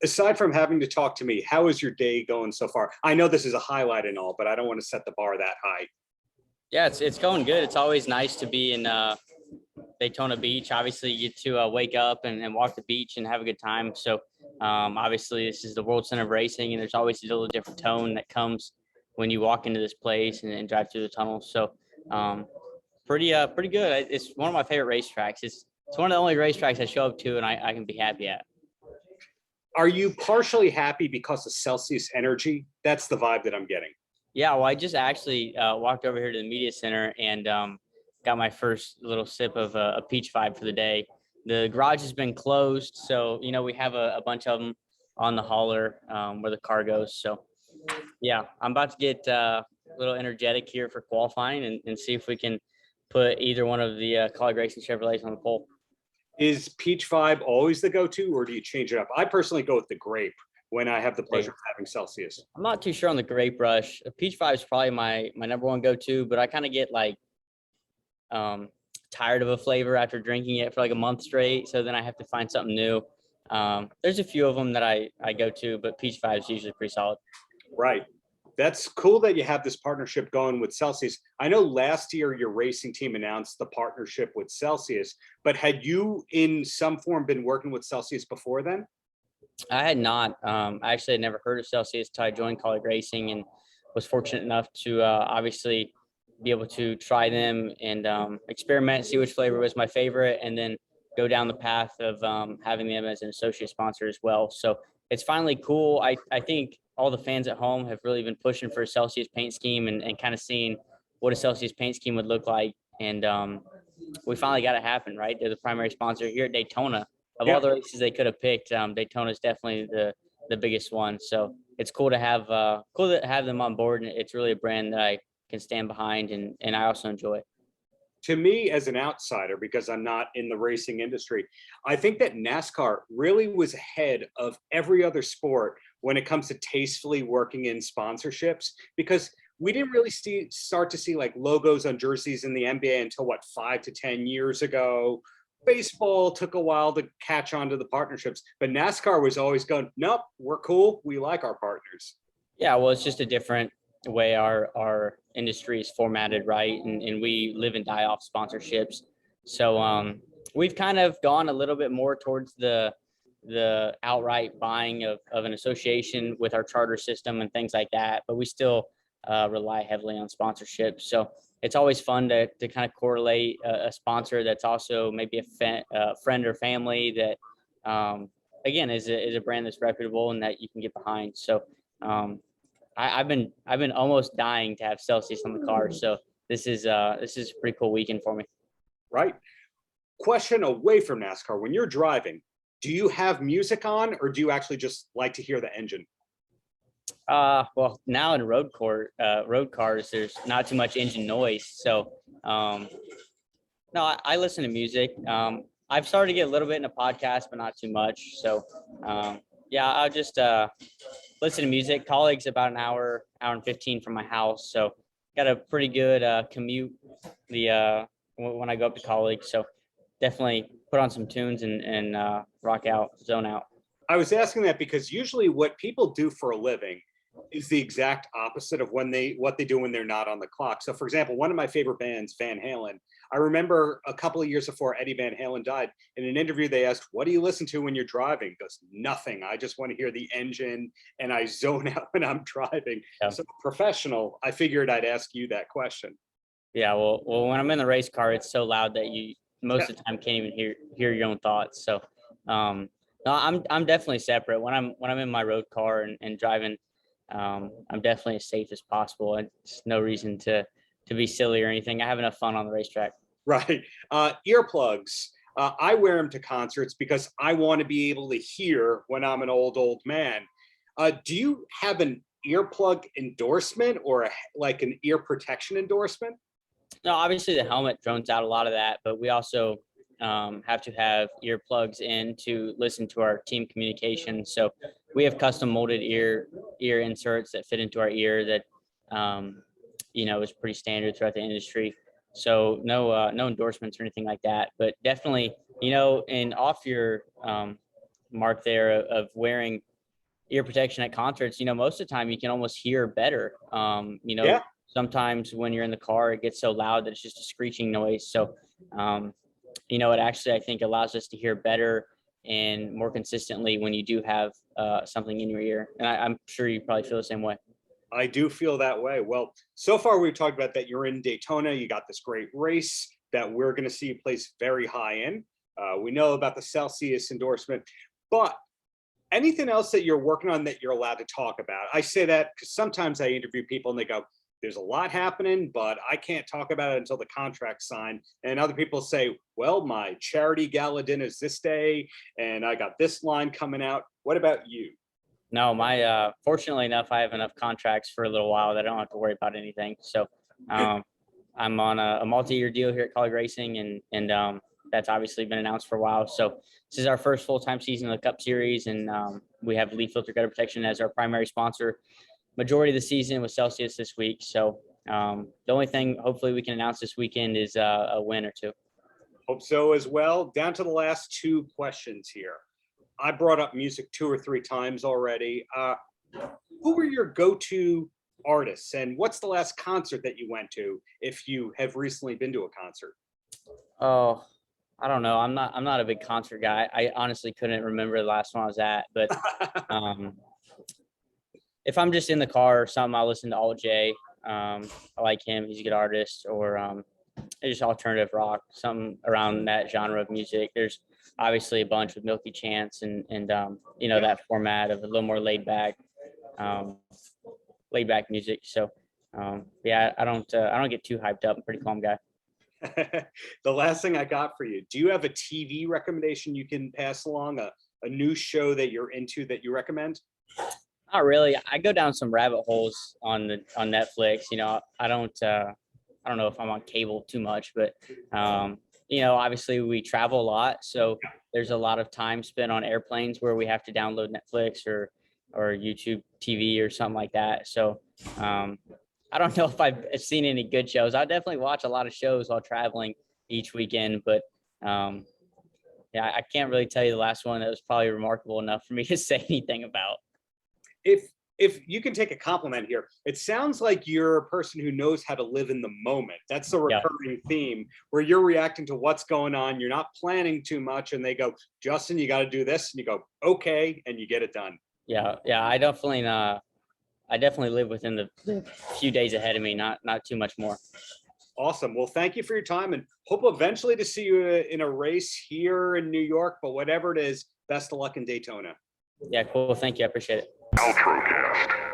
aside from having to talk to me, how is your day going so far? I know this is a highlight and all, but I don't want to set the bar that high. Yeah, it's going good. It's always nice to be in Daytona Beach. Obviously, you get to wake up and walk the beach and have a good time. So obviously, this is the World Center of Racing, and there's always a little different tone that comes when you walk into this place and drive through the tunnel. So pretty good. It's one of my favorite racetracks. It's one of the only racetracks I show up to and I can be happy at. Are you partially happy because of Celsius Energy? That's the vibe that I'm getting. Yeah, well, I just actually walked over here to the media center and got my first little sip of a peach vibe for the day. The garage has been closed, so we have a bunch of them on the hauler where the car goes. So yeah, I'm about to get a little energetic here for qualifying and see if we can put either one of the College Racing Chevrolets on the pole. Is peach vibe always the go-to, or do you change it up? I personally go with the grape when I have the pleasure of having Celsius. I'm not too sure on the grape rush. Peach vibe is probably my number one go-to, but I kind of get like tired of a flavor after drinking it for like a month straight. So then I have to find something new. There's a few of them that I go to, but peach vibe is usually pretty solid. Right. That's cool that you have this partnership going with Celsius. I know last year your racing team announced the partnership with Celsius, but had you in some form been working with Celsius before then? I had not. I actually had never heard of Celsius until I joined College Racing and was fortunate enough to obviously be able to try them and experiment, see which flavor was my favorite, and then go down the path of having them as an associate sponsor as well. So it's finally cool. I think all the fans at home have really been pushing for a Celsius paint scheme and kind of seeing what a Celsius paint scheme would look like. And we finally got it happen, right? They're the primary sponsor here at Daytona. Of all the races they could have picked, Daytona is definitely the biggest one. So it's cool to have them on board, and it's really a brand that I can stand behind and I also enjoy. To me, as an outsider, because I'm not in the racing industry, I think that NASCAR really was ahead of every other sport when it comes to tastefully working in sponsorships, because we didn't really start to see like logos on jerseys in the NBA until 5 to 10 years ago. Baseball took a while to catch on to the partnerships, but NASCAR was always going, nope, we're cool. We like our partners. Yeah, well, it's just a different way our industry is formatted, right? And we live and die off sponsorships. So we've kind of gone a little bit more towards the outright buying of an association with our charter system and things like that, but we still rely heavily on sponsorships. So it's always fun to kind of correlate a sponsor that's also maybe a friend or family that again is a brand that's reputable and that you can get behind. So I've been almost dying to have Celsius on the car. So this is a pretty cool weekend for me. Right. Question away from NASCAR. When you're driving, do you have music on, or do you actually just like to hear the engine? Well, now in road cars, there's not too much engine noise. So no, I listen to music. I've started to get a little bit in a podcast, but not too much. So yeah, I'll just listen to music. Colleague's about an hour and 15 from my house. So got a pretty good commute when I go up to Colleague. So definitely put on some tunes and rock out, zone out. I was asking that because usually what people do for a living is the exact opposite of what they do when they're not on the clock. So for example, one of my favorite bands, Van Halen, I remember a couple of years before Eddie Van Halen died, in an interview, they asked, what do you listen to when you're driving? He goes, nothing. I just want to hear the engine and I zone out when I'm driving. Yeah. So professional, I figured I'd ask you that question. Yeah. Well, when I'm in the race car, it's so loud that you most of the time can't even hear your own thoughts. So, no, I'm definitely separate when I'm in my road car and driving. I'm definitely as safe as possible. And there's no reason to be silly or anything. I have enough fun on the racetrack. Right. Earplugs. I wear them to concerts because I want to be able to hear when I'm an old man. Do you have an earplug endorsement or like an ear protection endorsement? No, obviously the helmet drones out a lot of that, but we also have to have earplugs in to listen to our team communication. So we have custom molded ear inserts that fit into our ear that is pretty standard throughout the industry. So no endorsements or anything like that, but definitely, and off your mark there of wearing ear protection at concerts, most of the time you can almost hear better. Yeah. Sometimes when you're in the car, it gets so loud that it's just a screeching noise. So, it actually, I think, allows us to hear better and more consistently when you do have something in your ear. And I'm sure you probably feel the same way. I do feel that way. Well, so far we've talked about that you're in Daytona. You got this great race that we're going to see you place very high in. We know about the Celsius endorsement, but anything else that you're working on that you're allowed to talk about? I say that because sometimes I interview people and they go, there's a lot happening, but I can't talk about it until the contract's signed. And other people say, well, my charity gala dinner is this day, and I got this line coming out. What about you? No, fortunately enough, I have enough contracts for a little while that I don't have to worry about anything. So I'm on a multi-year deal here at College Racing, and that's obviously been announced for a while. So this is our first full-time season of the Cup Series, and we have Leaf Filter Gutter Protection as our primary sponsor. Majority of the season with Celsius this week. So the only thing hopefully we can announce this weekend is a win or two. Hope so as well. Down to the last two questions here. I brought up music 2 or 3 times already. Who were your go-to artists, and what's the last concert that you went to, if you have recently been to a concert? Oh, I don't know. I'm not a big concert guy. I honestly couldn't remember the last one I was at, but if I'm just in the car or something, I listen to All J. I like him. He's a good artist. Or just alternative rock, something around that genre of music. There's obviously a bunch with Milky Chance and that format of a little more laid back music. So I don't get too hyped up. I'm a pretty calm guy. The last thing I got for you, do you have a TV recommendation you can pass along, a new show that you're into that you recommend? Not really. I go down some rabbit holes on Netflix. I don't know if I'm on cable too much, but obviously we travel a lot, so there's a lot of time spent on airplanes where we have to download Netflix or YouTube TV or something like that. So I don't know if I've seen any good shows. I definitely watch a lot of shows while traveling each weekend, but I can't really tell you the last one that was probably remarkable enough for me to say anything about. If you can take a compliment here, it sounds like you're a person who knows how to live in the moment. That's the recurring theme, where you're reacting to what's going on. You're not planning too much, and they go, Justin, you got to do this, and you go, okay, and you get it done. Yeah. I definitely live within the few days ahead of me, not too much more. Awesome. Well, thank you for your time, and hope eventually to see you in a race here in New York, but whatever it is, best of luck in Daytona. Yeah, cool. Thank you. I appreciate it. Paltrocast.